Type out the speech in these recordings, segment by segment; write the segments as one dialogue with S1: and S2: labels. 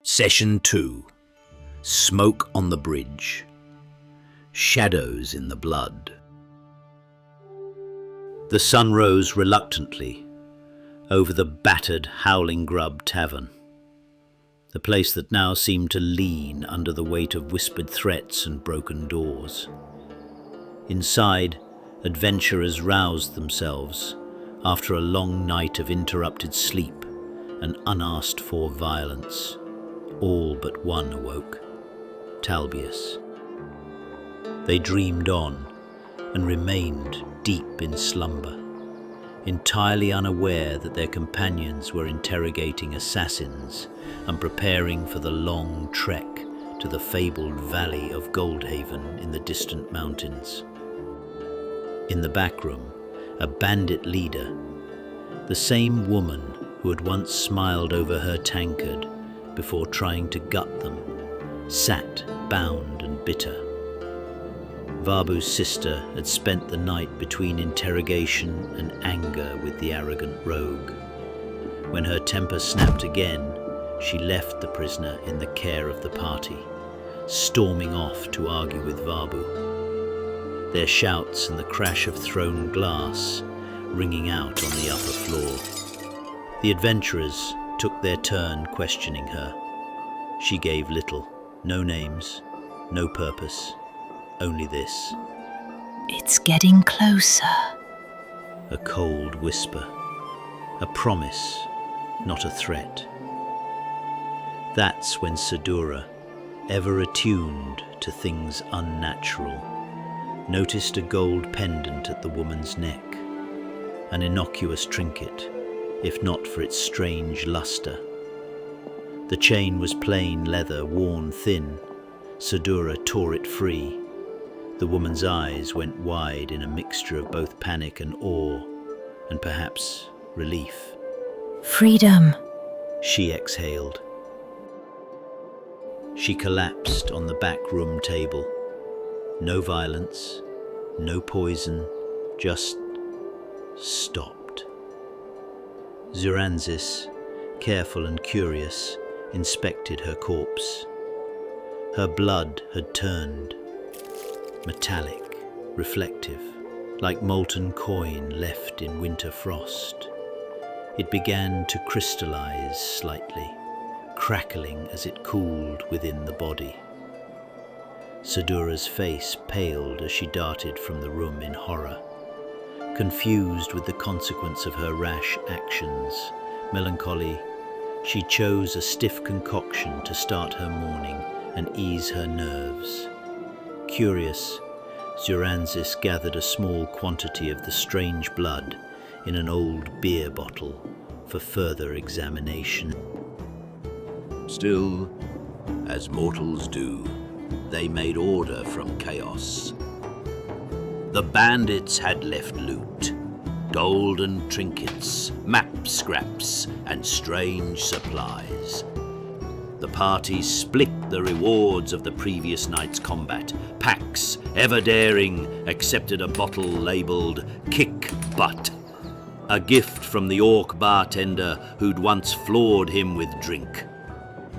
S1: Session 2. Smoke on the bridge. Shadows in the blood. The sun rose reluctantly over the battered Howling Grub Tavern, the place that now seemed to lean under the weight of whispered threats and broken doors. Inside, adventurers roused themselves after a long night of interrupted sleep and unasked-for violence. All but one awoke, Talbius. They dreamed on and remained deep in slumber, entirely unaware that their companions were interrogating assassins and preparing for the long trek to the fabled valley of Goldhaven in the distant mountains. In the back room, a bandit leader, the same woman who had once smiled over her tankard before trying to gut them, sat bound and bitter. Vabu's sister had spent the night between interrogation and anger with the arrogant rogue. When her temper snapped again, she left the prisoner in the care of the party, storming off to argue with Vabu, their shouts and the crash of thrown glass ringing out on the upper floor. The adventurers took their turn questioning her. She gave little, no names, no purpose, only this.
S2: It's getting closer.
S1: A cold whisper, a promise, not a threat. That's when Sadura, ever attuned to things unnatural, noticed a gold pendant at the woman's neck, an innocuous trinket, if not for its strange luster. The chain was plain leather, worn thin. Sadura tore it free. The woman's eyes went wide in a mixture of both panic and awe, and perhaps relief.
S2: Freedom,
S1: She exhaled. She collapsed on the back room table. No violence, no poison, just stopped. Zuranzis, careful and curious, inspected her corpse. Her blood had turned, metallic, reflective, like molten coin left in winter frost. It began to crystallize slightly, crackling as it cooled within the body. Sadura's face paled as she darted from the room in horror. Confused with the consequence of her rash actions, melancholy, she chose a stiff concoction to start her morning and ease her nerves. Curious, Zuranzis gathered a small quantity of the strange blood in an old beer bottle for further examination.
S3: Still, as mortals do, they made order from chaos. The bandits had left loot, golden trinkets, map scraps, and strange supplies. The party split the rewards of the previous night's combat. Pax, ever daring, accepted a bottle labelled Kick Butt, a gift from the orc bartender who'd once floored him with drink.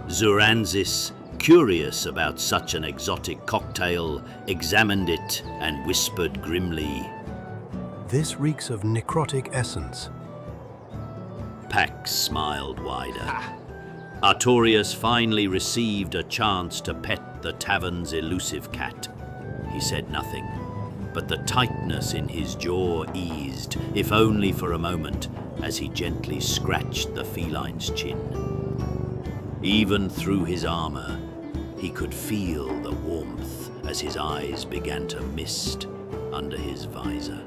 S3: Zuranzis, curious about such an exotic cocktail, examined it and whispered grimly,
S4: "This reeks of necrotic essence."
S3: Pax smiled wider. Artorius finally received a chance to pet the tavern's elusive cat. He said nothing, but the tightness in his jaw eased, if only for a moment, as he gently scratched the feline's chin. Even through his armor, he could feel the warmth as his eyes began to mist under his visor.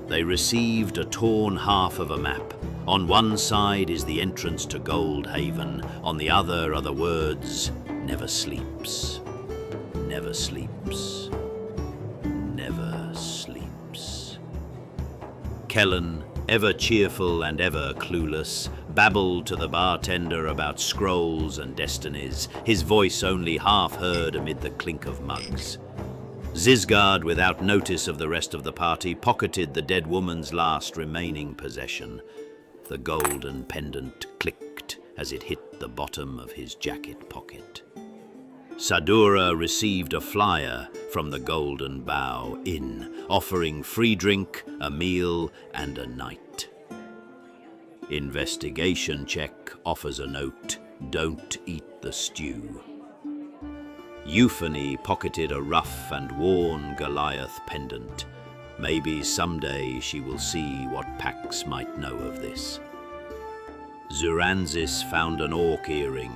S3: They received a torn half of a map. On one side is the entrance to Goldhaven, on the other are the words, "Never sleeps, never sleeps, never sleeps." Kellen, ever cheerful and ever clueless, babbled to the bartender about scrolls and destinies, his voice only half heard amid the clink of mugs. Zisgard, without notice of the rest of the party, pocketed the dead woman's last remaining possession. The golden pendant clicked as it hit the bottom of his jacket pocket. Sadura received a flyer from the Golden Bough Inn, offering free drink, a meal, and a night. Investigation check offers a note, "Don't eat the stew." Euphony pocketed a rough and worn Goliath pendant. Maybe someday she will see what Pax might know of this. Zuranzis found an orc earring.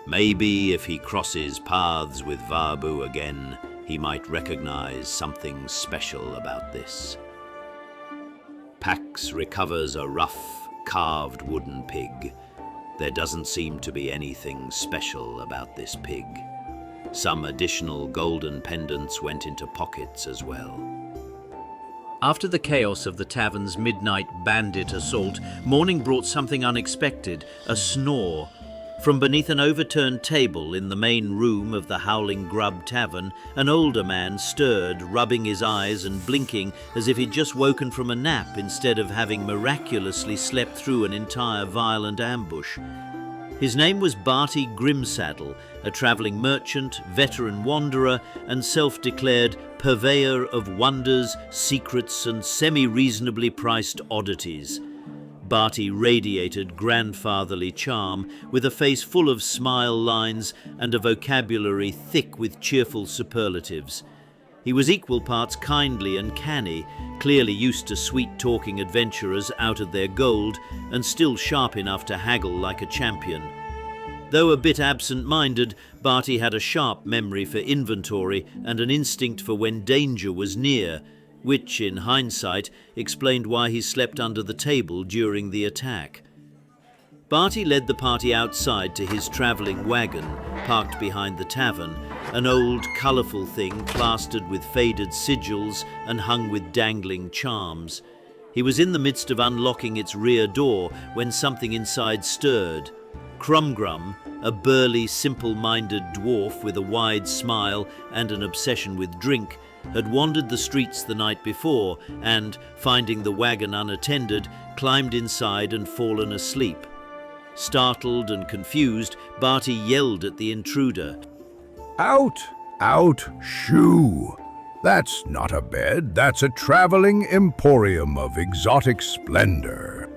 S3: Maybe if he crosses paths with Varbu again, he might recognize something special about this. Pax recovers a rough, carved wooden pig. There doesn't seem to be anything special about this pig. Some additional golden pendants went into pockets as well.
S1: After the chaos of the tavern's midnight bandit assault, morning brought something unexpected, a snore. From beneath an overturned table in the main room of the Howling Grub Tavern, an older man stirred, rubbing his eyes and blinking as if he'd just woken from a nap instead of having miraculously slept through an entire violent ambush. His name was Barty Grimsaddle, a travelling merchant, veteran wanderer, and self-declared purveyor of wonders, secrets, and semi-reasonably priced oddities. Barty radiated grandfatherly charm, with a face full of smile lines and a vocabulary thick with cheerful superlatives. He was equal parts kindly and canny, clearly used to sweet-talking adventurers out of their gold, and still sharp enough to haggle like a champion. Though a bit absent-minded, Barty had a sharp memory for inventory and an instinct for when danger was near, which, in hindsight, explained why he slept under the table during the attack. Barty led the party outside to his travelling wagon, parked behind the tavern, an old, colourful thing plastered with faded sigils and hung with dangling charms. He was in the midst of unlocking its rear door when something inside stirred. Crumgrum, a burly, simple-minded dwarf with a wide smile and an obsession with drink, had wandered the streets the night before and, finding the wagon unattended, climbed inside and fallen asleep. Startled and confused, Barty yelled at the intruder.
S5: Out! Out! Shoo! That's not a bed, that's a traveling emporium of exotic splendor.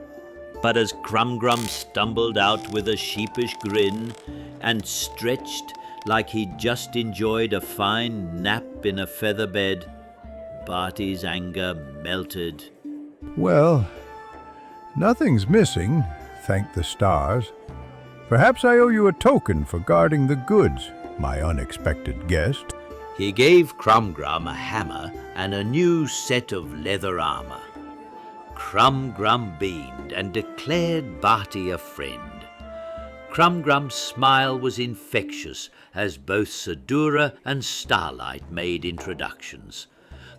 S1: But as Crumgrum stumbled out with a sheepish grin and stretched like he'd just enjoyed a fine nap in a feather bed, Barty's anger melted.
S5: Well, nothing's missing, thank the stars. Perhaps I owe you a token for guarding the goods, my unexpected guest.
S3: He gave Crumgrum a hammer and a new set of leather armor. Crumgrum beamed and declared Barty a friend. Crumgrum's smile was infectious as both Sadura and Starlight made introductions.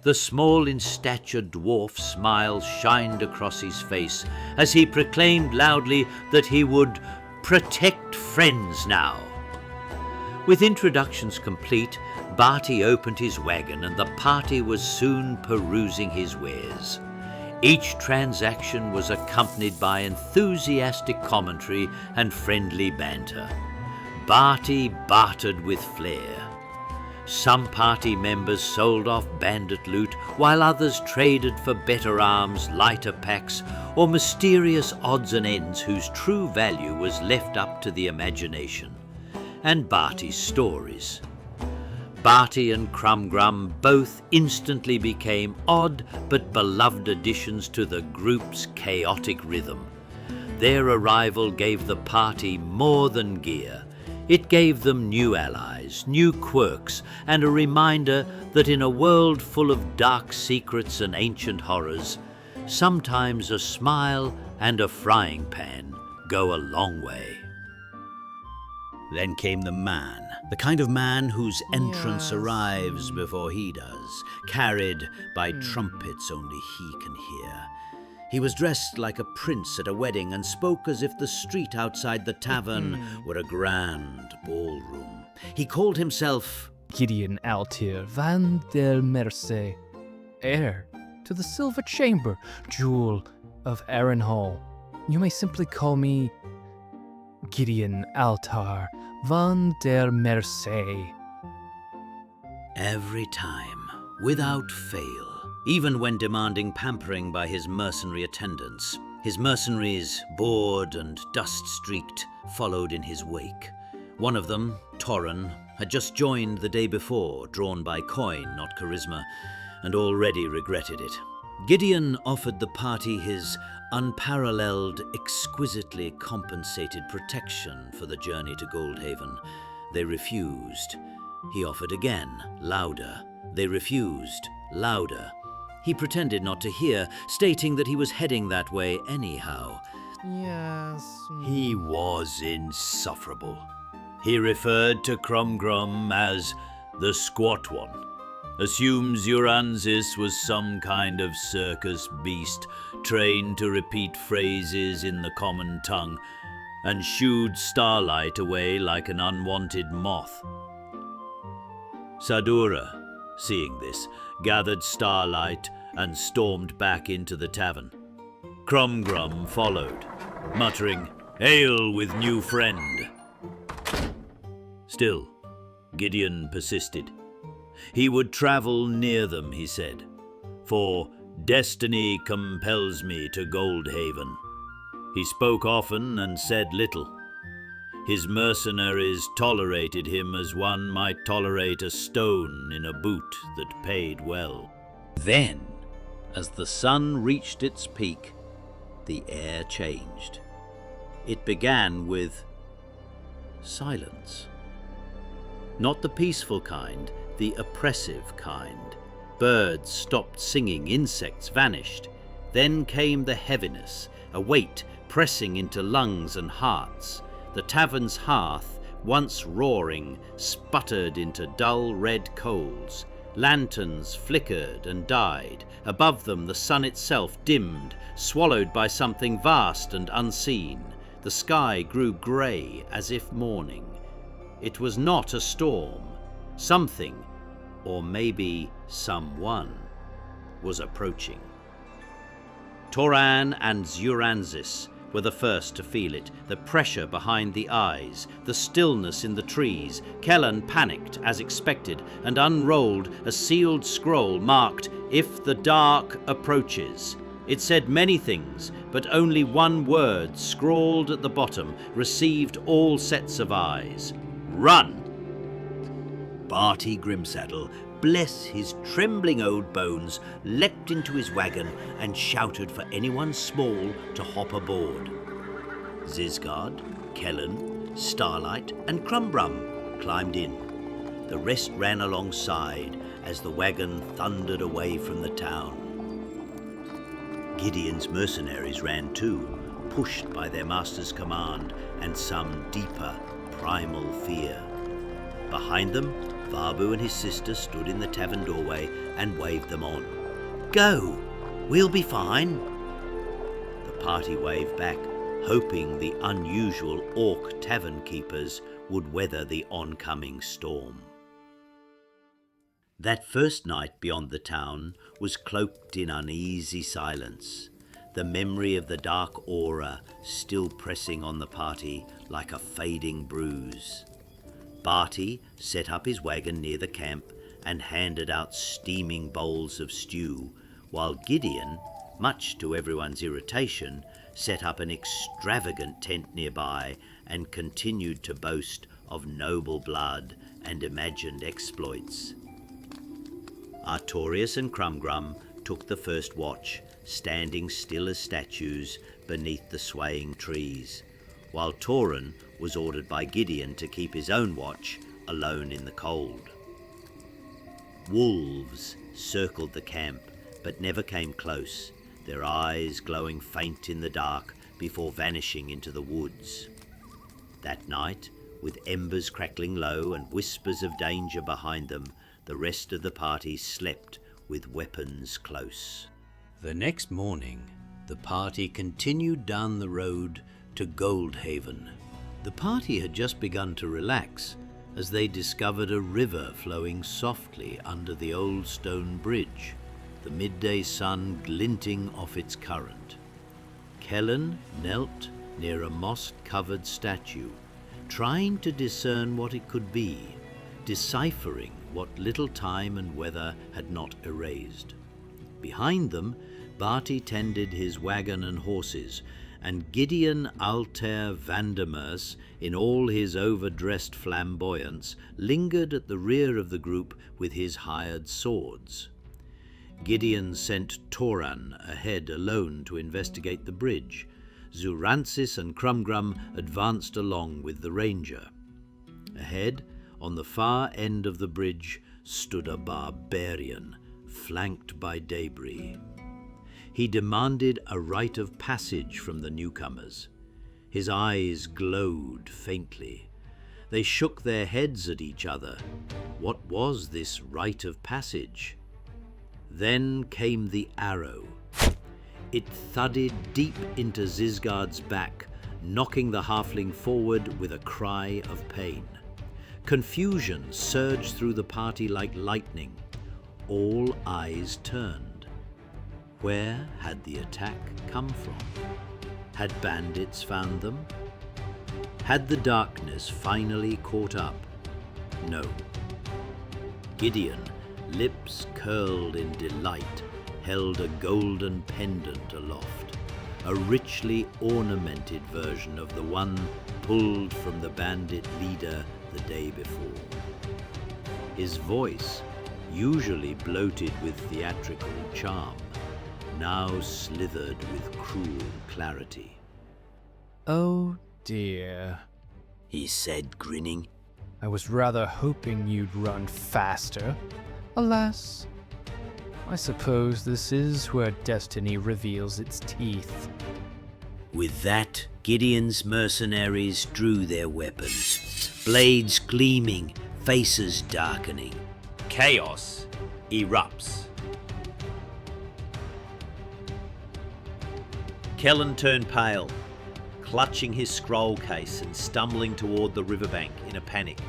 S3: The small in stature dwarf's smile shined across his face as he proclaimed loudly that he would protect friends now. With introductions complete, Barty opened his wagon and the party was soon perusing his wares. Each transaction was accompanied by enthusiastic commentary and friendly banter. Barty bartered with flair. Some party members sold off bandit loot, while others traded for better arms, lighter packs, or mysterious odds and ends whose true value was left up to the imagination. And Barty's stories. Barty and Crumgrum both instantly became odd but beloved additions to the group's chaotic rhythm. Their arrival gave the party more than gear. It gave them new allies, new quirks, and a reminder that in a world full of dark secrets and ancient horrors, sometimes a smile and a frying pan go a long way. Then came the man, the kind of man whose entrance arrives before he does, carried by trumpets only he can hear. He was dressed like a prince at a wedding and spoke as if the street outside the tavern were a grand ballroom. He called himself
S6: Gideon Altir van der Merce, heir to the Silver Chamber, jewel of Arran Hall. You may simply call me Gideon Altar van der Merse.
S3: Every time, without fail, even when demanding pampering by his mercenary attendants, his mercenaries, bored and dust-streaked, followed in his wake. One of them, Torren, had just joined the day before, drawn by coin, not charisma, and already regretted it. Gideon offered the party his unparalleled, exquisitely compensated protection for the journey to Goldhaven. They refused. He offered again, louder. They refused, louder. He pretended not to hear, stating that he was heading that way anyhow.
S6: Yes.
S3: He was insufferable. He referred to Crumgrum as the squat one. Assumes Uranzis was some kind of circus beast trained to repeat phrases in the common tongue, and shooed Starlight away like an unwanted moth. Sadura, seeing this, gathered Starlight and stormed back into the tavern. Crumgrum followed, muttering, "Hail with new friend." Still, Gideon persisted. He would travel near them, he said, for destiny compels me to Goldhaven. He spoke often and said little. His mercenaries tolerated him as one might tolerate a stone in a boot that paid well. Then, as the sun reached its peak, the air changed. It began with silence. Not the peaceful kind, the oppressive kind. Birds stopped singing, insects vanished. Then came the heaviness, a weight pressing into lungs and hearts. The tavern's hearth, once roaring, sputtered into dull red coals. Lanterns flickered and died. Above them the sun itself dimmed, swallowed by something vast and unseen. The sky grew grey as if mourning. It was not a storm. Something, or maybe someone, was approaching. Toran and Uranzis were the first to feel it, the pressure behind the eyes, the stillness in the trees. Kellan panicked as expected and unrolled a sealed scroll marked, "If the dark approaches." It said many things, but only one word, scrawled at the bottom, received all sets of eyes. "Run!" Barty Grimsaddle, bless his trembling old bones, leapt into his wagon and shouted for anyone small to hop aboard. Zisgard, Kellan, Starlight and Crumbrum climbed in. The rest ran alongside as the wagon thundered away from the town. Gideon's mercenaries ran too, pushed by their master's command and some deeper, primal fear. Behind them, Varbu and his sister stood in the tavern doorway and waved them on. "Go! We'll be fine!" The party waved back, hoping the unusual orc tavern keepers would weather the oncoming storm. That first night beyond the town was cloaked in uneasy silence, the memory of the dark aura still pressing on the party like a fading bruise. Barty set up his wagon near the camp and handed out steaming bowls of stew, while Gideon, much to everyone's irritation, set up an extravagant tent nearby and continued to boast of noble blood and imagined exploits. Artorius and Crumgrum took the first watch, standing still as statues beneath the swaying trees, while Torren was ordered by Gideon to keep his own watch alone in the cold. Wolves circled the camp, but never came close, their eyes glowing faint in the dark before vanishing into the woods. That night, with embers crackling low and whispers of danger behind them, the rest of the party slept with weapons close. The next morning, the party continued down the road to Goldhaven. The party had just begun to relax as they discovered a river flowing softly under the old stone bridge, the midday sun glinting off its current. Kellan knelt
S1: near a moss-covered statue, trying to discern what it could be, deciphering what little time and weather had not erased. Behind them, Barty tended his wagon and horses, and Gideon Altair Vandermeers, in all his overdressed flamboyance, lingered at the rear of the group with his hired swords. Gideon sent Toran ahead alone to investigate the bridge. Zurancis and Crumgrum advanced along with the ranger. Ahead, on the far end of the bridge, stood a barbarian, flanked by debris. He demanded a rite of passage from the newcomers. His eyes glowed faintly. They shook their heads at each other. What was this rite of passage? Then came the arrow. It thudded deep into Zisgard's back, knocking the halfling forward with a cry of pain. Confusion surged through the party like lightning. All eyes turned. Where had the attack come from? Had bandits found them? Had the darkness finally caught up? No. Gideon, lips curled in delight, held a golden pendant aloft, a richly ornamented version of the one pulled from the bandit leader the day before. His voice, usually bloated with theatrical charm, now slithered with cruel clarity.
S6: Oh dear,
S3: he said, grinning.
S6: I was rather hoping you'd run faster. Alas, I suppose this is where destiny reveals its teeth.
S1: With that, Gideon's mercenaries drew their weapons, blades gleaming, faces darkening. Chaos erupts. Kellen turned pale, clutching his scroll case and stumbling toward the riverbank in a panic.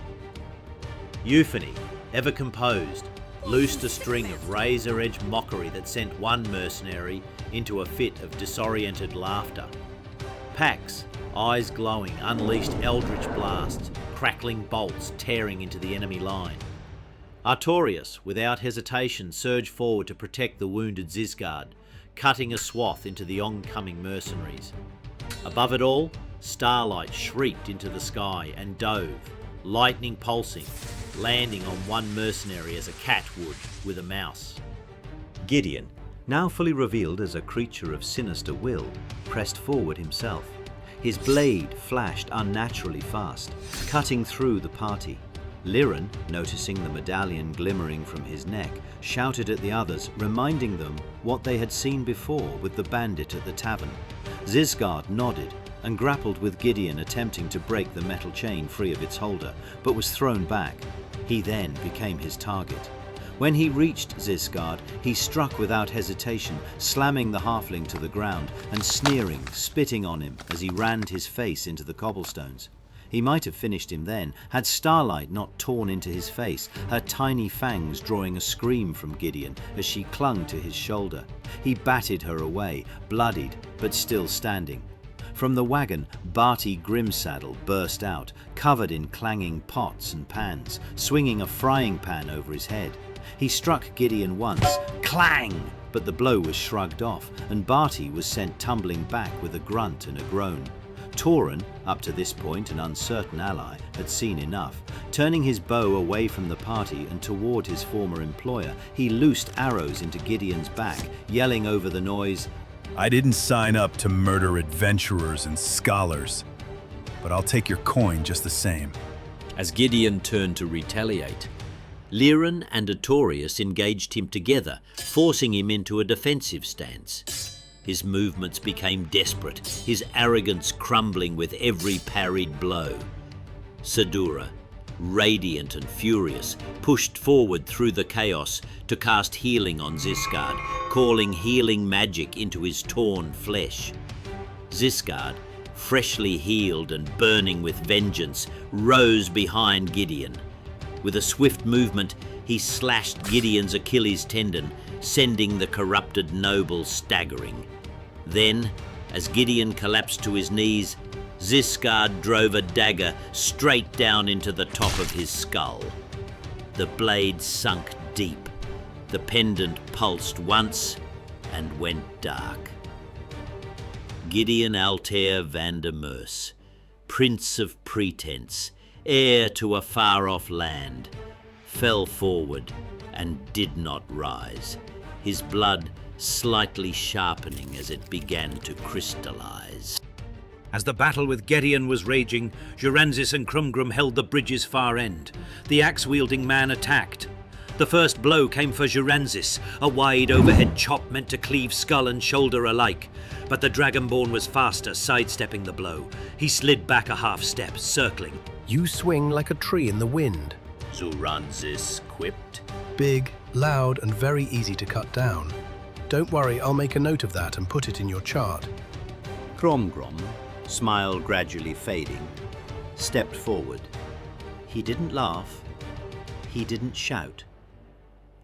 S1: Euphony, ever composed, loosed a string of razor-edged mockery that sent one mercenary into a fit of disoriented laughter. Pax, eyes glowing, unleashed eldritch blasts, crackling bolts tearing into the enemy line. Artorius, without hesitation, surged forward to protect the wounded Zisgard, cutting a swath into the oncoming mercenaries. Above it all, Starlight shrieked into the sky and dove, lightning pulsing, landing on one mercenary as a cat would with a mouse.
S7: Gideon, now fully revealed as a creature of sinister will, pressed forward himself. His blade flashed unnaturally fast, cutting through the party. Liren, noticing the medallion glimmering from his neck, shouted at the others, reminding them what they had seen before with the bandit at the tavern. Zisgard nodded and grappled with Gideon, attempting to break the metal chain free of its holder, but was thrown back. He then became his target. When he reached Zisgard, he struck without hesitation, slamming the halfling to the ground and sneering, spitting on him as he rammed his face into the cobblestones. He might have finished him then, had Starlight not torn into his face, her tiny fangs drawing a scream from Gideon as she clung to his shoulder. He batted her away, bloodied, but still standing. From the wagon, Barty Grimsaddle burst out, covered in clanging pots and pans, swinging a frying pan over his head. He struck Gideon once, clang! But the blow was shrugged off, and Barty was sent tumbling back with a grunt and a groan. Toran, up to this point an uncertain ally, had seen enough. Turning his bow away from the party and toward his former employer, he loosed arrows into Gideon's back, yelling over the noise,
S8: I didn't sign up to murder adventurers and scholars, but I'll take your coin just the same.
S1: As Gideon turned to retaliate, Liren and Artorius engaged him together, forcing him into a defensive stance. His movements became desperate, his arrogance crumbling with every parried blow. Sedura, radiant and furious, pushed forward through the chaos to cast healing on Zisgard, calling healing magic into his torn flesh. Zisgard, freshly healed and burning with vengeance, rose behind Gideon. With a swift movement, he slashed Gideon's Achilles tendon, sending the corrupted noble staggering. Then,
S3: As Gideon collapsed to his knees, Ziskard drove a dagger straight down into the top of his skull. The blade sunk deep. The pendant pulsed once and went dark. Gideon Altair van der Merse, prince of pretense, heir to a far-off land, fell forward and did not rise, his blood slightly sharpening as it began to crystallize.
S9: As the battle with Gideon was raging, Juranzis and Krumgrum held the bridge's far end. The axe-wielding man attacked. The first blow came for Juranzis, a wide overhead chop meant to cleave skull and shoulder alike. But the Dragonborn was faster, sidestepping the blow. He slid back a half step, circling.
S4: You swing like a tree in the wind.
S3: Juranzis quipped.
S4: Big, loud, and very easy to cut down. Don't worry, I'll make a note of that and put it in your chart.
S3: Krumgrum, smile gradually fading, stepped forward. He didn't laugh. He didn't shout.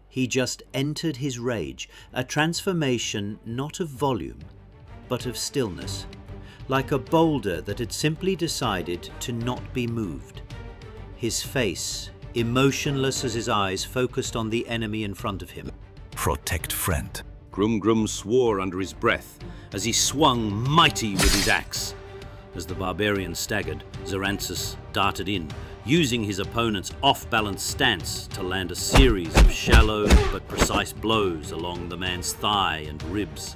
S3: He just entered his rage, a transformation not of volume, but of stillness, like a boulder that had simply decided to not be moved. His face, emotionless as his eyes, focused on the enemy in front of him.
S8: Protect friend.
S9: Krumgrum swore under his breath as he swung mighty with his axe. As the barbarian staggered, Zorantzis darted in, using his opponent's off-balance stance to land a series of shallow but precise blows along the man's thigh and ribs.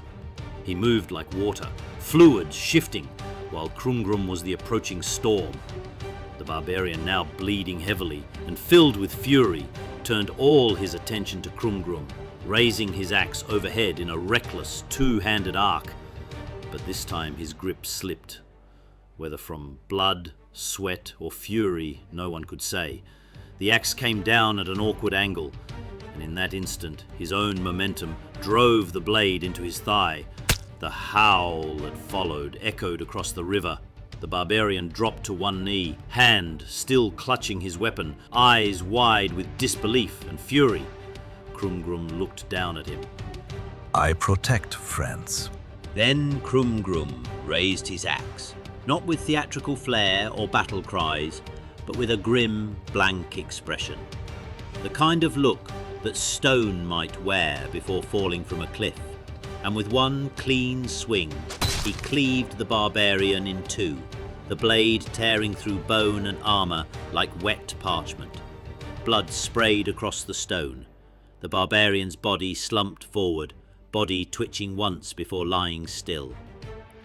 S9: He moved like water, fluids shifting, while Krumgrum was the approaching storm. The barbarian, now bleeding heavily and filled with fury, turned all his attention to Krumgrum, raising his axe overhead in a reckless two-handed arc. But this time his grip slipped. Whether from blood, sweat, or fury, no one could say. The axe came down at an awkward angle, and in that instant his own momentum drove the blade into his thigh. The howl that followed echoed across the river. The barbarian dropped to one knee, hand still clutching his weapon, eyes wide with disbelief and fury. Krumgrum looked down at him.
S8: I protect friends.
S3: Then Krumgrum raised his axe, not with theatrical flair or battle cries, but with a grim, blank expression. The kind of look that stone might wear before falling from a cliff. And with one clean swing, he cleaved the barbarian in two, the blade tearing through bone and armor like wet parchment. Blood sprayed across the stone. The barbarian's body slumped forward, body twitching once before lying still.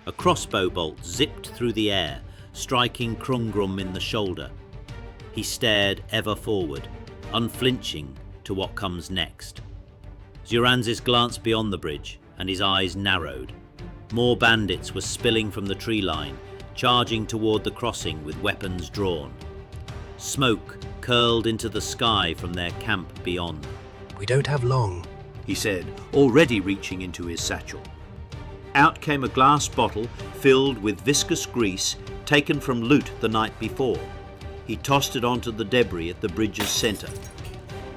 S3: A crossbow bolt zipped through the air, striking Krumgrum in the shoulder. He stared ever forward, unflinching to what comes next. Zuranzis glanced beyond the bridge, and his eyes narrowed. More bandits were spilling from the tree line, charging toward the crossing with weapons drawn. Smoke curled into the sky from their camp beyond.
S4: We don't have long,
S9: he said, already reaching into his satchel. Out came a glass bottle filled with viscous grease taken from loot the night before. He tossed it onto the debris at the bridge's center.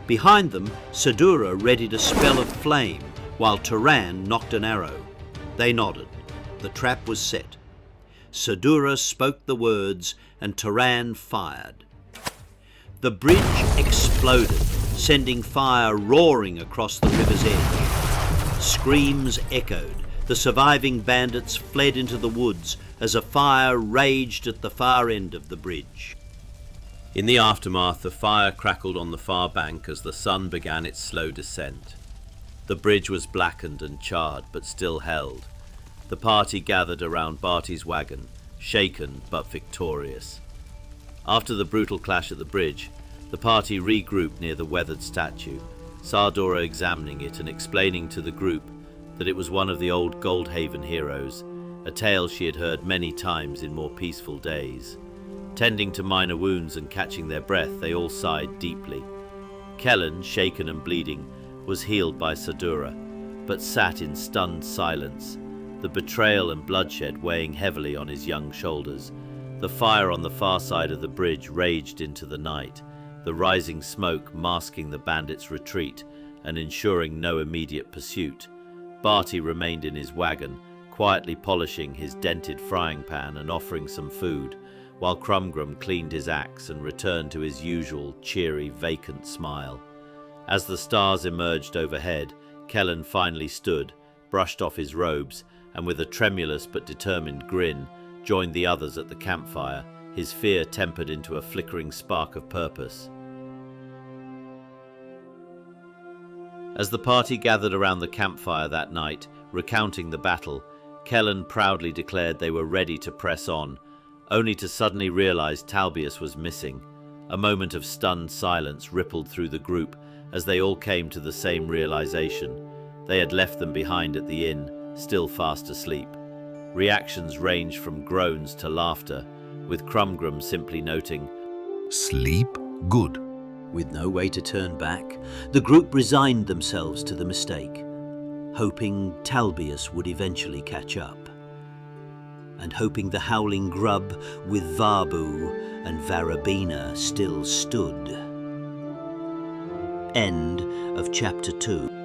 S9: Behind them, Sadura readied a spell of flame, while Turan knocked an arrow. They nodded. The trap was set. Sadura spoke the words, and Turan fired. The bridge exploded, sending fire roaring across the river's edge. Screams echoed. The surviving bandits fled into the woods as a fire raged at the far end of the bridge. In the aftermath, the fire crackled on the far bank as the sun began its slow descent. The bridge was blackened and charred, but still held. The party gathered around Barty's wagon, shaken but victorious. After the brutal clash at the bridge, the party regrouped near the weathered statue, Sardora examining it and explaining to the group that it was one of the old Goldhaven heroes, a tale she had heard many times in more peaceful days. Tending to minor wounds and catching their breath, they all sighed deeply. Kellen, shaken and bleeding, was healed by Sadura, but sat in stunned silence, the betrayal and bloodshed weighing heavily on his young shoulders. The fire on the far side of the bridge raged into the night, the rising smoke masking the bandits' retreat and ensuring no immediate pursuit. Barty remained in his wagon, quietly polishing his dented frying pan and offering some food, while Crumgrum cleaned his axe and returned to his usual cheery, vacant smile. As the stars emerged overhead, Kellen finally stood, brushed off his robes, and with a tremulous but determined grin, joined the others at the campfire, his fear tempered into a flickering spark of purpose. As the party gathered around the campfire that night, recounting the battle, Kellen proudly declared they were ready to press on, only to suddenly realize Talbius was missing. A moment of stunned silence rippled through the group as they all came to the same realization. They had left them behind at the inn, still fast asleep. Reactions ranged from groans to laughter, with Crumgrum simply noting,
S8: Sleep good.
S3: With no way to turn back, the group resigned themselves to the mistake, hoping Talbius would eventually catch up, and hoping the howling grub with Varbu and Varabina still stood. End of Chapter 2.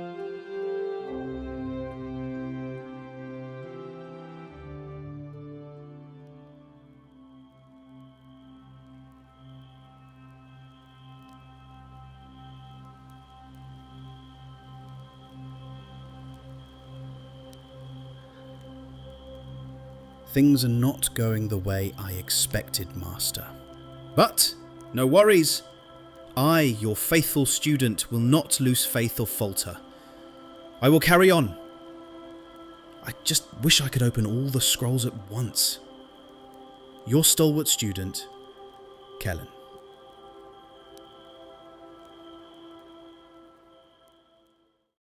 S10: Things are not going the way I expected, Master. But, no worries. I, your faithful student, will not lose faith or falter. I will carry on. I just wish I could open all the scrolls at once. Your stalwart student, Kellen.